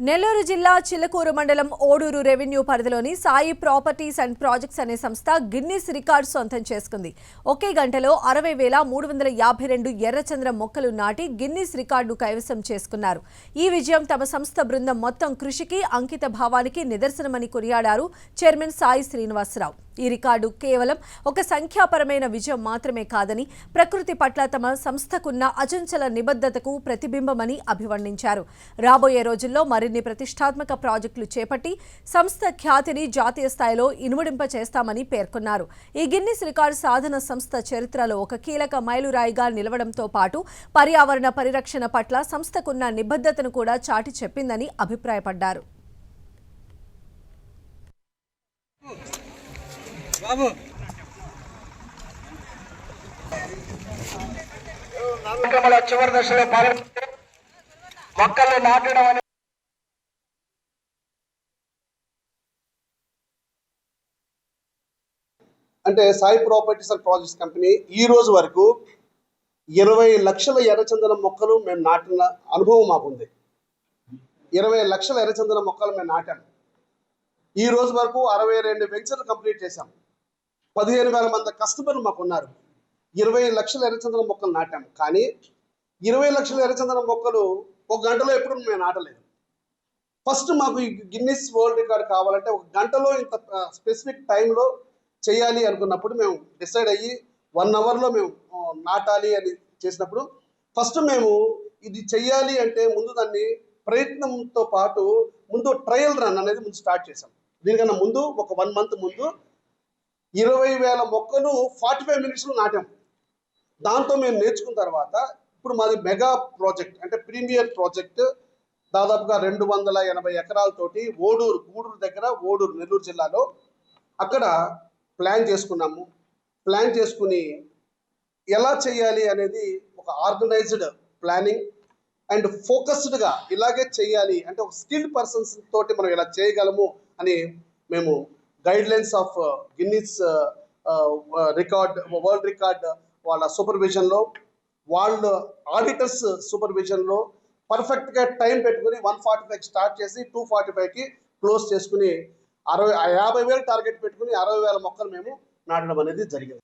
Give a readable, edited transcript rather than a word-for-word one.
నెల్లూరు జిల్లా చిల్లకూరు మండలం ఓడూరు రెవెన్యూ పరిధిలోని సాయి ప్రాపర్టీస్ అండ్ ప్రాజెక్ట్స్ అనే సంస్థ గిన్నిస్ రికార్డు సొంతం చేసుకుంది. ఒకే గంటలో 60,352 ఎర్రచంద్రం మొక్కలు నాటి గిన్నిస్ రికార్డు కైవసం చేసుకున్నారు. ఈ విజయం తమ సంస్థ బృందం మొత్తం కృషికి, అంకిత భావానికి నిదర్శనమని కొనియాడారు చైర్మన్ సాయి శ్రీనివాసరావు. ఈ రికార్డు కేవలం ఒక సంఖ్యాపరమైన విజయం మాత్రమే కాదని, ప్రకృతి పట్ల తమ సంస్థకున్న అచంచల నిబద్ధతకు ప్రతిబింబమని అభివర్ణించారు. రాబోయే రోజుల్లో మరిన్ని ప్రతిష్టాత్మక ప్రాజెక్టులు చేపట్టి సంస్థ ఖ్యాతిని జాతీయ స్థాయిలో ఇనుమడింప చేస్తామని పేర్కొన్నారు. ఈ గిన్నిస్ రికార్డు సాధన సంస్థ చరిత్రలో ఒక కీలక మైలురాయిగా నిలవడంతో పాటు పర్యావరణ పరిరక్షణ పట్ల సంస్థకున్న నిబద్ధతను కూడా చాటి చెప్పిందని అభిప్రాయపడ్డారు. చివరి దశలో మొక్కలు నాటడం అంటే Sai properties and projects company ఈ రోజు వరకు 20 లక్షల ఎర్రచందనం మొక్కలు మేము నాటిన అనుభవం మాకుంది. 20 లక్షల ఎర్రచందనం మొక్కలు మేము నాటాము. ఈ రోజు వరకు 62 వెంచర్లు కంప్లీట్ చేశాం. 15,000 మంది కస్టమర్లు మాకు ఉన్నారు. 20 లక్షల ఎర్రచందనం మొక్కలు నాటాము. కానీ 20 లక్షల ఎర్రచందనం మొక్కలు ఒక గంటలో ఎప్పుడు మేము నాటలేదు. ఫస్ట్ మాకు గిన్నిస్ వరల్డ్ రికార్డ్ కావాలంటే ఒక గంటలో ఇంత స్పెసిఫిక్ టైంలో చేయాలి అనుకున్నప్పుడు మేము డిసైడ్ అయ్యి 1 అవర్లో మేము నాటాలి అని చేసినప్పుడు ఫస్ట్ మేము ఇది చెయ్యాలి అంటే ముందు దాన్ని ప్రయత్నంతో పాటు ముందు ట్రయల్ రన్ అనేది ముందు స్టార్ట్ చేసాం. దీనికన్నా ముందు ఒక 1 మంత్ ముందు 20,000 మొక్కలు 45 మినిట్స్లో నాటాం. దాంతో మేము నేర్చుకున్న తర్వాత ఇప్పుడు మాది మెగా ప్రాజెక్ట్ అంటే ప్రీమియర్ ప్రాజెక్ట్ దాదాపుగా 280 ఎకరాలతోటి గూడూరు దగ్గర ఓడూరు నెల్లూరు జిల్లాలో అక్కడ ప్లాన్ చేసుకున్నాము. ప్లాన్ చేసుకుని ఎలా చేయాలి అనేది ఒక ఆర్గనైజ్డ్ ప్లానింగ్ అండ్ ఫోకస్డ్గా ఇలాగే చేయాలి అంటే ఒక స్కిల్డ్ పర్సన్స్ తోటి మనం ఇలా చేయగలము అని మేము guidelines of Guinness record world record వాళ్ళ సూపర్విజన్లో, వాళ్ళ ఆడిటర్స్ సూపర్విజన్లో పర్ఫెక్ట్గా టైం పెట్టుకుని 145 స్టార్ట్ చేసి 245కి క్లోజ్ చేసుకుని 50,000 టార్గెట్ పెట్టుకుని 60,000 మొక్కలు మేము నాటడం అనేది జరిగింది.